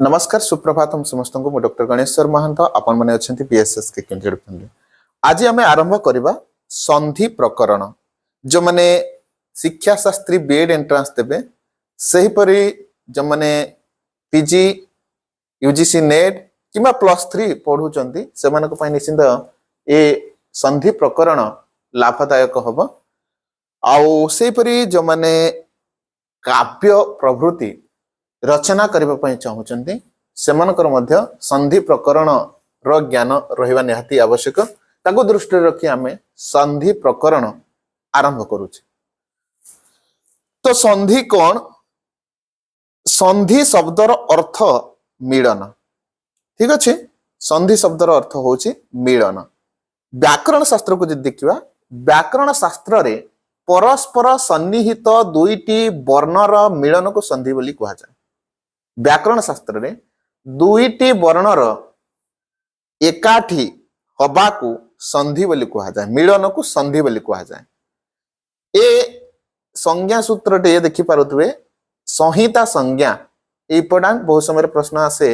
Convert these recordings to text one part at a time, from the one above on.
नमस्कार सुप्रभात समस्त को डॉक्टर गणेश्वर महांत आपण माने अछंती पीएसएस के केंद्र फंड आज आम आरंभ करबा संधि प्रकरण जो माने शिक्षा शास्त्री बीएड एंट्रांस देबे सही परी जो माने पीजी यूजीसी नेट किबा +3 पढुचंती से मानको पई निश्चित ए संधि प्रकरण लाभदायक हबो आउ सही परी जो माने काव्य प्रवृत्ति रचना करबा पई चाहुचंती सेमानकर मध्य संधि प्रकरण रो ज्ञान रहिबा निहाती आवश्यक ताको दृष्टि रखी आमे संधि प्रकरण आरंभ करूचे। तो संधि कोन? संधि शब्दर अर्थ मिलन। ठीक अछि, संधि शब्दर अर्थ होची मिलन। व्याकरण शास्त्र को जदि देखिबा व्याकरण शास्त्र रे परस्पर सन्निहित दुईटी वर्णर मिलन को संधि बोली कहा जाय। व्याकरण शास्त्र रे दुईटी वर्णर एकाठी हबा को संधि बोली कहा जाय, मिलन को संधि बोली कहा जाय। ए संज्ञा सूत्र टे देखि पारुतबे संहिता संज्ञा इंपोर्टेंट बहुत समय प्रश्न आसे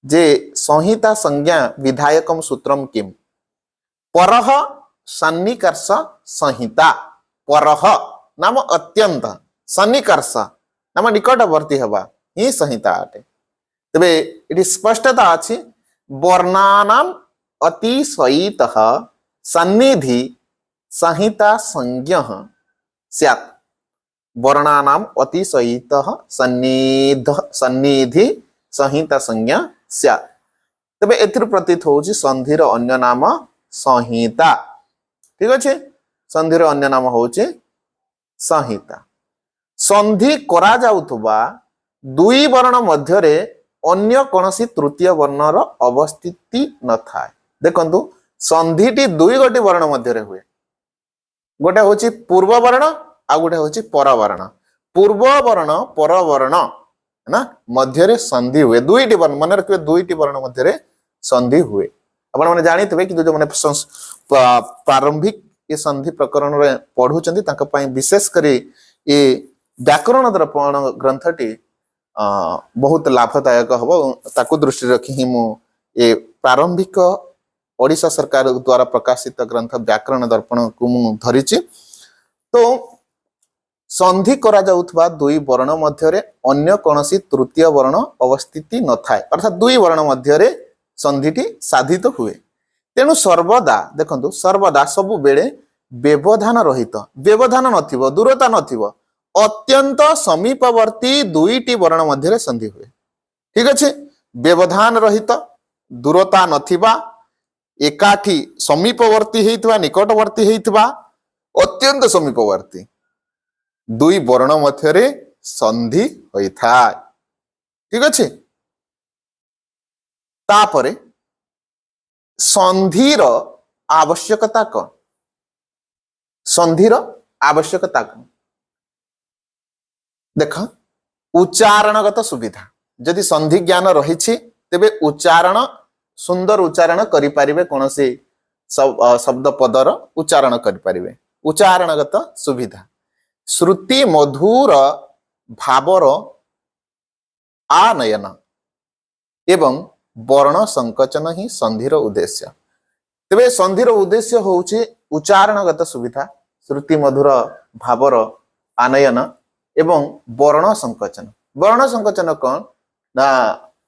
जे संहिता संज्ञा विधायकम सूत्रम किम परह सन्निकर्ष संहिता। परह नाम अत्यंत, सन्निकर्ष नाम निकटवर्ती हवा ही संहिता अटे। तबे इति स्पष्टता अछि वर्णानाम अतिशयितः सन्निधि संहिता संज्ञः स्यात्। वर्णानाम अतिशयितः सन्निधि संहिता संज्ञा स्यात्। तबे एतिर प्रतीत होउछि संधिर अन्य नाम संहिता। ठीक अछि, संधिर अन्य नाम होउछि संहिता। संधि करा जाउथबा दुई वर्ण मध्यरे अन्य कोनसी तृतीय वर्णर अवस्थिति न थाए। देखंतु संधिटी दुई गोटी वर्ण मध्यरे हुए, गोटे होची पूर्व वर्ण आ गोटे होची पर वर्ण। पूर्व वर्ण पर वर्ण ना मध्यरे संधि हुए, दुईटी वर्ण मन रखिबे, दुईटी वर्ण मध्यरे संधि हुए। आपण माने जानितबे कि जो माने प्रारंभिक ये संधि प्रकरण रे पढुचंती ताका पई विशेष करी ये व्याकरण दर्पण ग्रंथटी बहुत लाभदायक हबो। ताकू दृष्टि रखी ही मु ये प्रारंभिक ओडिशा सरकार द्वारा प्रकाशित ग्रंथ व्याकरण दर्पण को मु धरिछि। तो संधि करा जाउथबा दुई वर्ण मध्यरे अन्य कोनसी तृतीय वर्ण अवस्थिति न थाए, अर्थात दुई वर्ण मध्यरे संधिटी साधित हुए। तेणु सर्वदा देखंतु सर्वदा सब बेले व्यवधान रहित, व्यवधान नथिबो, दूरता नथिबो, अत्यंत समीपवर्ती दुईटी वर्ण मध्यरे संधि हुए। ठीक अछि, व्यवधान रहित, दूरता नथिबा, एकाठी समीपवर्ती हेइतबा, निकटवर्ती हेइतबा, अत्यंत समीपवर्ती दुई वर्ण मध्यरे संधि होइथाय। ठीक अछि, तापरे संधिर आवश्यकता कौन? संधिर आवश्यकता कौन? देख, उच्चारणगत सुविधा। यदि संधि ज्ञान रही तेबे उच्चारण सुंदर उच्चारण करि पारिबे, कोनोसी शब्द पदर उच्चारण करि पारिबे। उच्चारणगत सुविधा, श्रुति मधुर भावर आनयन एवं वर्ण संकोचन ही संधिर उद्देश्य। तेबे संधिर उद्देश्य होउछि उच्चारणगत सुविधा, श्रुति मधुर भावर आनयन एवं वर्ण संकोचन। वर्ण संकोचन कौन ना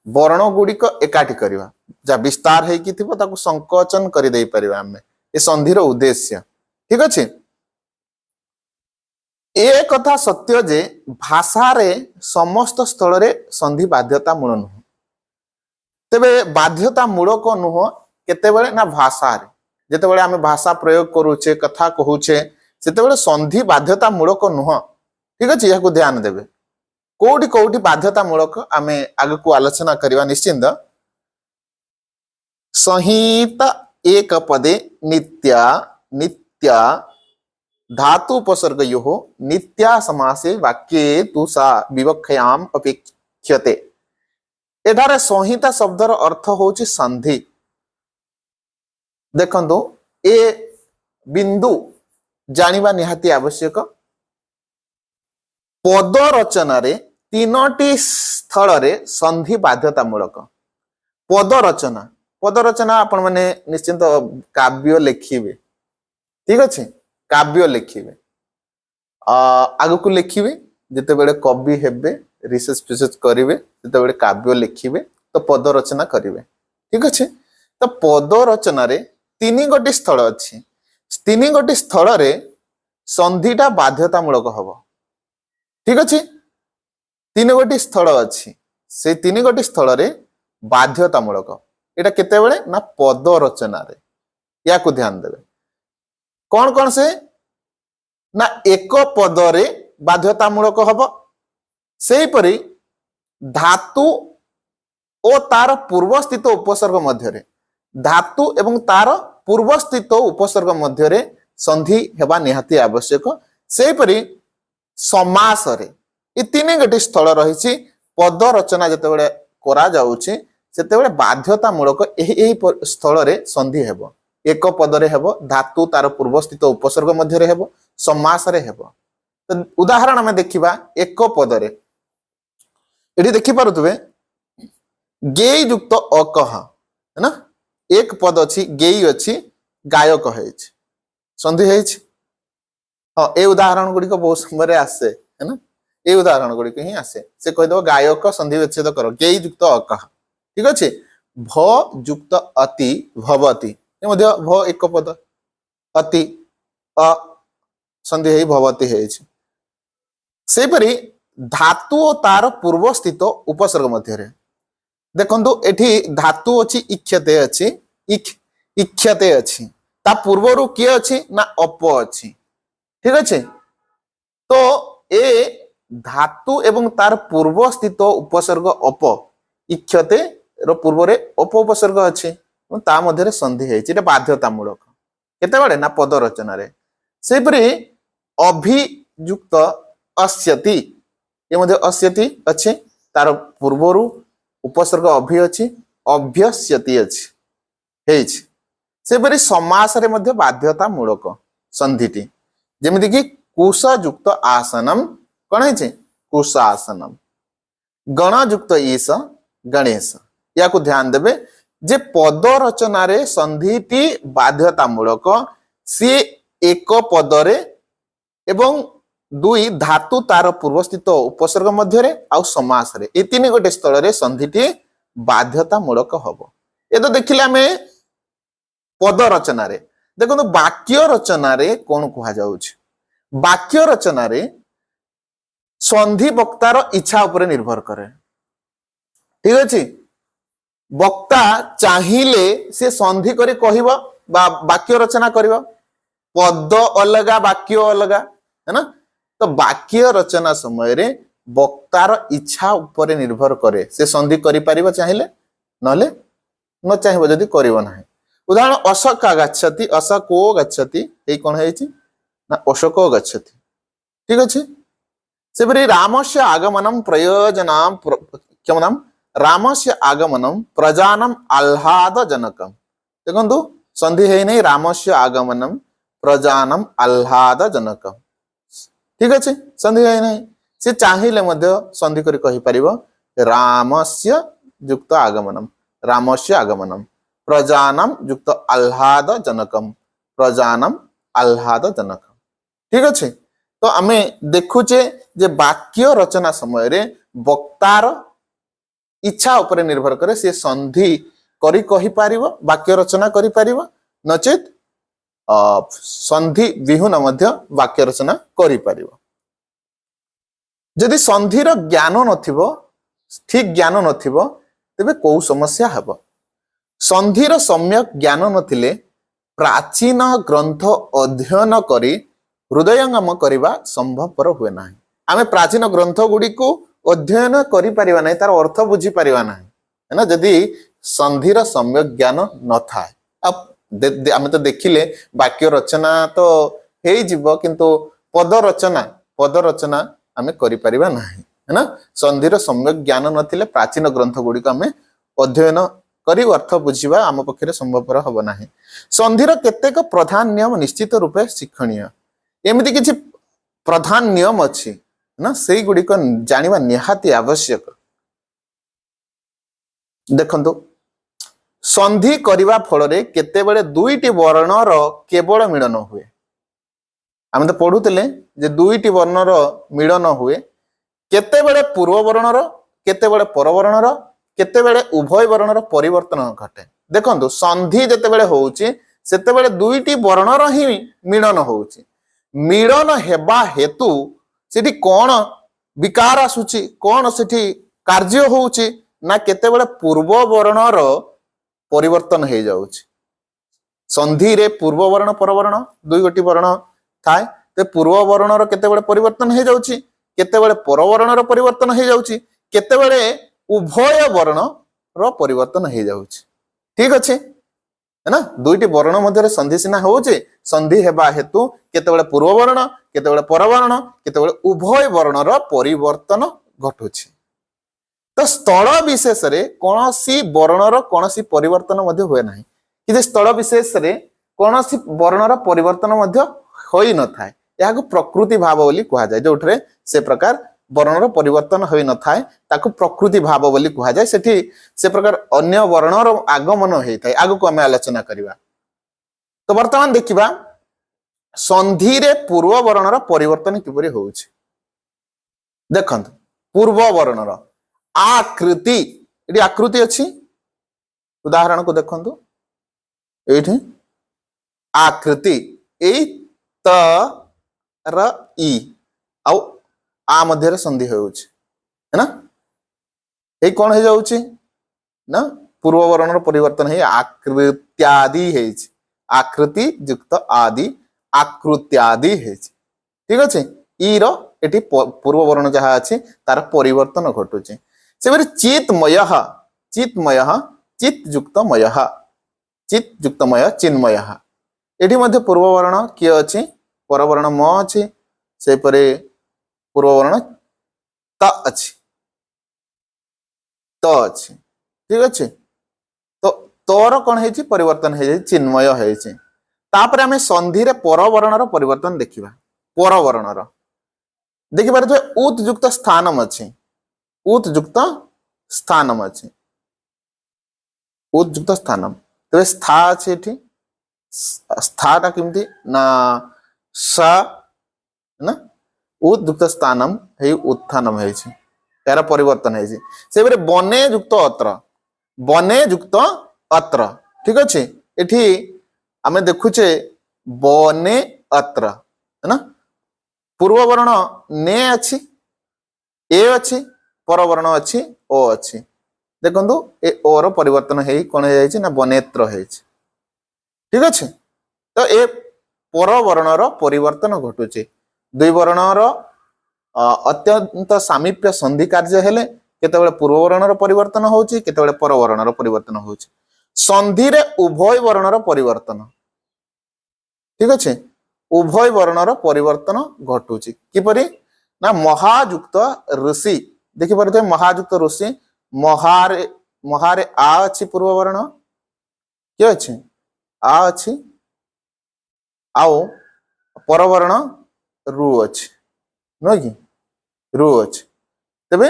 वर्ण गुड़िक एकाठी करवा, जा विस्तार हेकि थिबो ताकू संकोचन करि देई परिबा हमें, ए संधिर उद्देश्य। ठीक अछि, ए कथा सत्य जे भाषा रे समस्त स्थल रे संधि बाध्यता मूल नुह। तेबे बाध्यता मूलक नुह केतेबेले ना भाषा रे, जेतेबेले आमे भाषा प्रयोग करूचे, कथा कहूचे, सेतेबेले संधि बाध्यता मूलक नुह। ठीक अछि, याकू ध्यान देबे। कोठी कोठी बाध्यता मूलक आमे आगे को आलोचना करबा निश्चिंत। संहित एक पदे नित्या नित्या धातु उपसर्गयोः नित्या समासे वाक्ये तु सा विवक्षयाम अपेक्षते। एठारे संहिता शब्दर अर्थ होछि संधि। देखंतु ए बिंदु जानिबा निहाती आवश्यक। पद रचना रे तीनोटी स्थल रे संधि बाध्यतामूलक पद रचना आपण माने निश्चिंत काव्य लिखिबे ठीक अच्छे काव्य लिखिबे आगु को लिखिबे जिते बेले कवि हेबे रिसर्च फिसर्च करिवे जिते बेले काव्य लिखिबे तो पद रचना करिवे ठीक अच्छे तो पद रचना रे तीन गोटी स्थल अच्छी तीन गोटी स्थल रे संधिटा बाध्यतामूलक हबो ठीक अच्छे तीन गोटी स्थल अच्छी से तीन गोटी स्थल रे बाध्यतामूलक एटा केते बेले ना पद रचना रे या को ध्यान देबे कौन से ना एक पद रे बाध्यतामूलक हबो सेही परि धातु ओ तार पूर्व स्थित उपसर्ग मध्य रे धातु एवं तार पूर्व स्थित उपसर्ग मध्य रे संधि हेबा निहाती आवश्यक सेही परि समास रे ए तीन गोटी स्थल रहिछि पद रचना जते बेले करा जाउछि सेते बेले बाध्यतामूलक एही स्थल रे संधि हेबो एक पद रे हेबो धातु तार पूर्व स्थित उपसर्ग मध्य रे हेबो समास रे हेबो तो उदाहरण में देखिबा एक पद रे एठी देखि पारुतबे गेय युक्त अकह है ना एक पद अछि गेय अछि गायक हेछि संधि हेछि हां ए उदाहरण गुडी को बहुत समय रे आसे है ना ए उदाहरण गुडी को ही आसे से कहि दो गायक संधि विच्छेद करो गेय युक्त अकह ठीक अछि भ युक्त अति भवति ए मध्ये भ एक पद अति अ संधि हेइ भवति हेछि से परि धातु और तार पूर्व स्थित उपसर्ग मध्य रे देखंतु एठी धातु अछि इक्षते अछि इक्षते अछि ता पूर्व रु के अछि ना अप अछि ठीक अछि तो ए धातु एवं तार पूर्व स्थित उपसर्ग अप इक्षते रो पूर्व रे अप उपसर्ग अछि ता मध्य रे संधि हेछि एटा बाध्यतामूलक केते बडे ना पद रचना रे से परि अभियुक्त अस्यति ये मध्ये अस्यति अछि तार पूर्वरु उपसर्ग अभि अछि अभ्यस्यति अछि हेछि से परि समास रे मध्ये बाध्यतामूलक संधिटी जेमिति कि कुश युक्त आसनम कोन हेछि कुश आसनम गण युक्त ईश गणेश या को ध्यान देबे जे पद रचना रे संधिटी बाध्यतामूलक से एक पद रे एवं दुई धातु तार पूर्व स्थित उपसर्ग मध्य रे आउ समास रे ए तीन गोटे स्थल रे संधिटी बाध्यतामूलक हबो ए तो देखिले हमें पद रचना रे देखो वाक्य रचना रे कोन कहा जाउछ वाक्य रचना रे संधि वक्तार इच्छा ऊपर निर्भर करे ठीक अछि वक्ता चाहिले से संधि करी कहिबो बा वाक्य रचना करिवो पद अलगा वाक्य अलगा है ना तो वाक्य रचना समय रे वक्तार इच्छा ऊपर निर्भर करे से संधि करि परिबो चाहिले नले न चाहिबो जदी करिवो नाही उदाहरण अशोक गच्छति अशोको गच्छति ए कोन हेछि ना अशोको गच्छति ठीक अछि सेपरि रामस्य आगमनम प्रयोजनम केमनम रामस्य आगमनम प्रजानम आह्लादजनकम देखंतु संधि हे नै रामस्य आगमनम प्रजानम आह्लादजनकम ठीक अछि संधि है नै से चाहिले मध्ये संधि करी कहि परिबो रामस्य युक्त आगमनम प्रजानम युक्त आह्लादजनकम प्रजानम आह्लादजनकम ठीक अछि तो आमे देखुचे जे वाक्य रचना समय रे वक्तार इच्छा ऊपर निर्भर करे से संधि करी कहि परिबो वाक्य रचना करि परिबो नचेत संधि विहुन मध्य वाक्य रचना करि परिबो जदि संधिर ज्ञान नथिबो ठीक ज्ञान नथिबो तबे को समस्या हबो संधिर सम्यक ज्ञान नथिले प्राचीन ग्रंथ अध्ययन करी हृदयंगम करिबा संभवपर हुए नाही आमे प्राचीन ग्रंथ गुडी को अध्ययन करि परिबा नाही तार अर्थ बुझी परिबा नाही है ना जदि संधिर सम्यक ज्ञान न थाए अब आमे तो देखिले वाक्य रचना तो हेइ जिवो किंतु पद रचना आमे करि परिबा नाही है ना संधिर सम्यक ज्ञान नथिले प्राचीन ग्रंथ गुडी को आमे अध्ययन करी अर्थ बुझिबा आम पक्षरे संभवपर हबो नाही संधिर केतेक प्रधान नियम निश्चित रूपे शिक्षणीय एमिति किछि प्रधान नियम अछि ना सेई गुड़िक जानिबा निहाती आवश्यक। देखंतु संधि करिबा फଳରେ केतेबेले दुईटी वर्णर केवल मिलन हुए। आम तो पढ़ुले जे दुईटी वर्णर मिलन हुए केतेबेले पूर्व वर्णर केतेबेले परवर्णर केतेबेले उभय वर्णर परिवर्तन घटे। देखंतु संधि जेतेबेले होउची सेतेबेले दुईटी वर्णर ही मिलन होउची। मिलन हेबा हेतु सेठी कोन विकार आसुची कोन सेठी कार्य होउची ना केतेबेले पूर्व वर्णर परिवर्तन हो जाउची। संधि रे पूर्व वर्ण परवर्ण दुई गोटी वर्ण थाए ते पूर्व वर्णर केतेबेले परिवर्तन हो जाउची केतेबेले परवर्णर परिवर्तन हो जाउची केतेबेले उभय वर्ण रो परिवर्तन हो जाउची। ठीक अछि है ना दुईटी वर्ण मध्य संधि सिना होउची संधि हेबा हेतु केतेबेले पूर्व वर्ण केतेबेले परवर्ण केतेबेले उभय वर्णर परिवर्तन घटुची। तो स्थल विशेष रे कोनोसी वर्णर कोनोसी परिवर्तन मध्य हुए नाही कि स्थल विशेष रे कोनोसी वर्णर परिवर्तन मध्य होई न थाए याको प्रकृति भाव बोली कहा जाय। जोठरे से प्रकार वर्णर परिवर्तन होई न थाए ताको प्रकृति भाव बोली कहा जाय। सेठी से प्रकार अन्य वर्णर आगमन होई थाए आगो को हम आलोचना करिवा। तो वर्तमान देखिबा संधि रे पूर्व वर्णर परिवर्तन किपरि होउछि। देखंतु पूर्व वर्णर आकृति एटी आकृति अछि उदाहरण को देखंतु एठी आकृति ए त र ई आउ आ मध्य रे संधि होउछि है ना ए कोन हे जाउछि ना पूर्व वर्णर परिवर्तन है आकृत्यादि है आकृति युक्त आदि आकृत्यादि है। ठीक अछि ई रो एटी पूर्व वर्ण जहा अछि तार परिवर्तन घटुछि। से चित्मय चित्मय चित्युक्तमय चित्युक्तमय चिन्मय एठी मध्य पूर्व वर्ण किए अछि परवर्ण म अछि से परे पूर्व वर्ण त अछि त अछि। ठीक अछि तो तोर कोन हेछि परिवर्तन हे चिन्मय हेछि। तापर हमें संधि रे परवर्णर परिवर्तन देखिबा। परवर्णर देखि पारे उत युक्त स्थानम अछि उत युक्त स्थानम अछि उत युक्त स्थानम तो स्था अछि एठी स्थाटा किमति ना स ना उत युक्त स्थानम हे उत्थानम हेछि यार परिवर्तन हेछि। से बेरे बने युक्त अत्र बने युक्त अत्र। ठीक अछि एठी आमे देखुचे बने अत्र है ना पूर्व वर्ण ने अछि ए अछि परवर्ण अछि ओ अछि। देखंतु ए ओर परिवर्तन हेई कोन हे जायछि ना बनेत्र हेछि। ठीक अछि तो ए परवर्णर परिवर्तन घटुछि। दुई वर्णर अत्यंत सामीप्य संधि कार्य हेले केतेबेले पूर्व वर्णर परिवर्तन होउछि केतेबेले परवर्णर परिवर्तन होउछि। संधि रे उभय वर्णर परिवर्तन। ठीक अछि उभय वर्णर परिवर्तन घटुछि किपरि ना महायुक्त ऋषि देखि पारे महायुक्त ऋषि महारे महारे आ अछि पूर्व वर्ण के अछि आ अछि आउ परवर्ण रु अछि न कि रु अछि तबे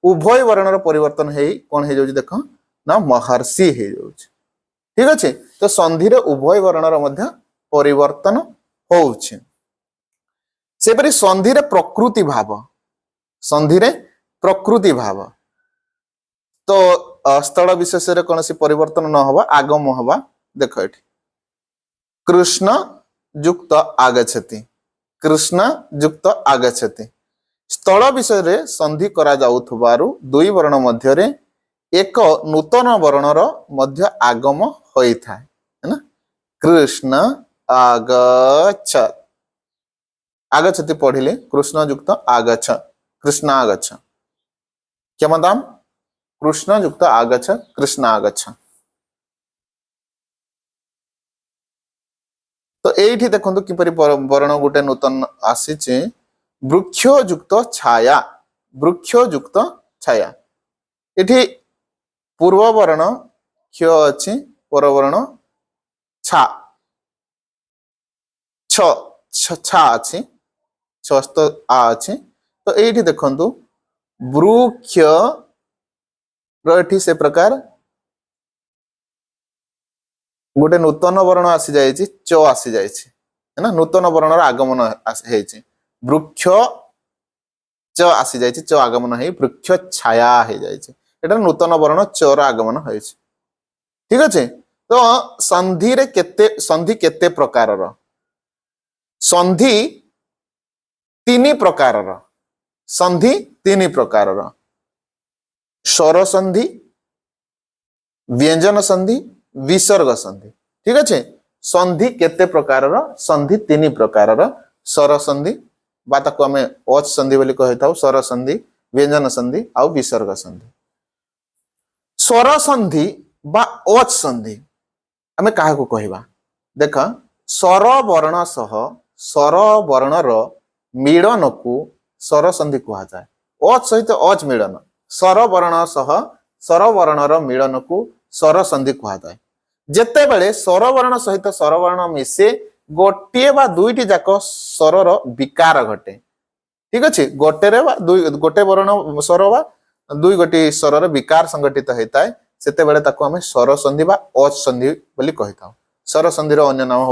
उभय वर्णर परिवर्तन हेई कोन हे जाउछि देखो ना महर्षि हे जाउछि। ठीक अछि तो संधि रे उभय वर्णर मध्य परिवर्तन होउछि। सेपरि संधि रे प्रकृति भाव संधि रे प्रकृति भाव तो स्थल विशेष रे कोनसी परिवर्तन न होबा आगम होबा। देखो एठी कृष्ण युक्त आगच्छति कृष्ण युक्त आगच्छति स्थल विषय रे संधि करा जाउथबारु दुई वर्ण मध्य रे एक नूतन वर्णर मध्य आगम होई थाए है ना कृष्ण आगच्छ आगच्छति पढ़िले कृष्ण युक्त आगच्छ कृष्ण आगच्छ क्षमताम कृष्ण युक्त आगच्छ कृष्ण आगच्छ। तो एठी देखंतु किपरि वर्ण गुटे नूतन आसीचे वृक्ष युक्त छाया वृक्ष युक्त छाया एठी पूर्व वर्ण क्ष अछि परवर्ण छा छ छा अछि छस्त आ अछि तो एठी देखंतु वृक्ष एठी से प्रकार गोटे नूतन वर्ण आसी जाइछि च आसी जाइछि है ना नूतन वर्णर आगमन हेछि वृक्ष च आसी जाइछि च आगमन हे वृक्ष छाया हे जाइछि एटा नूतन वर्ण च र आगमन हेछि ठीक अछि तो संधि केते प्रकारर संधि तीन प्रकारर स्वर संधि व्यंजन संधि विसर्ग संधि ठीक अच्छे संधि केते प्रकारर संधि तीन प्रकारर स्वर संधि बा ताको आमे ओच संधि बोली कहिताउ स्वर संधि व्यंजन संधि आउ विसर्ग संधि स्वर संधि बा ओच संधि आमे काहाको कहिबा देख स्वर वर्ण सह स्वर वर्णर मिलन को स्वर संधि कहा जाए ओच सहित ओच मिलन स्वर वर्ण सह स्वर वर्णर मिलन को स्वर संधि कहा जाए जेते बेले स्वर वर्ण सहित स्वर वर्ण मिसे गोटे बा दुईटी जाक स्वरर विकार घटे ठीक अछि गोटे वर्ण स्वर बा दुई गोटी स्वरर विकार संगठित होता है सेते बेले ताको हमें स्वर संधि बा ओच संधि बोली कहिताउ स्वर संधिर अन्य नाम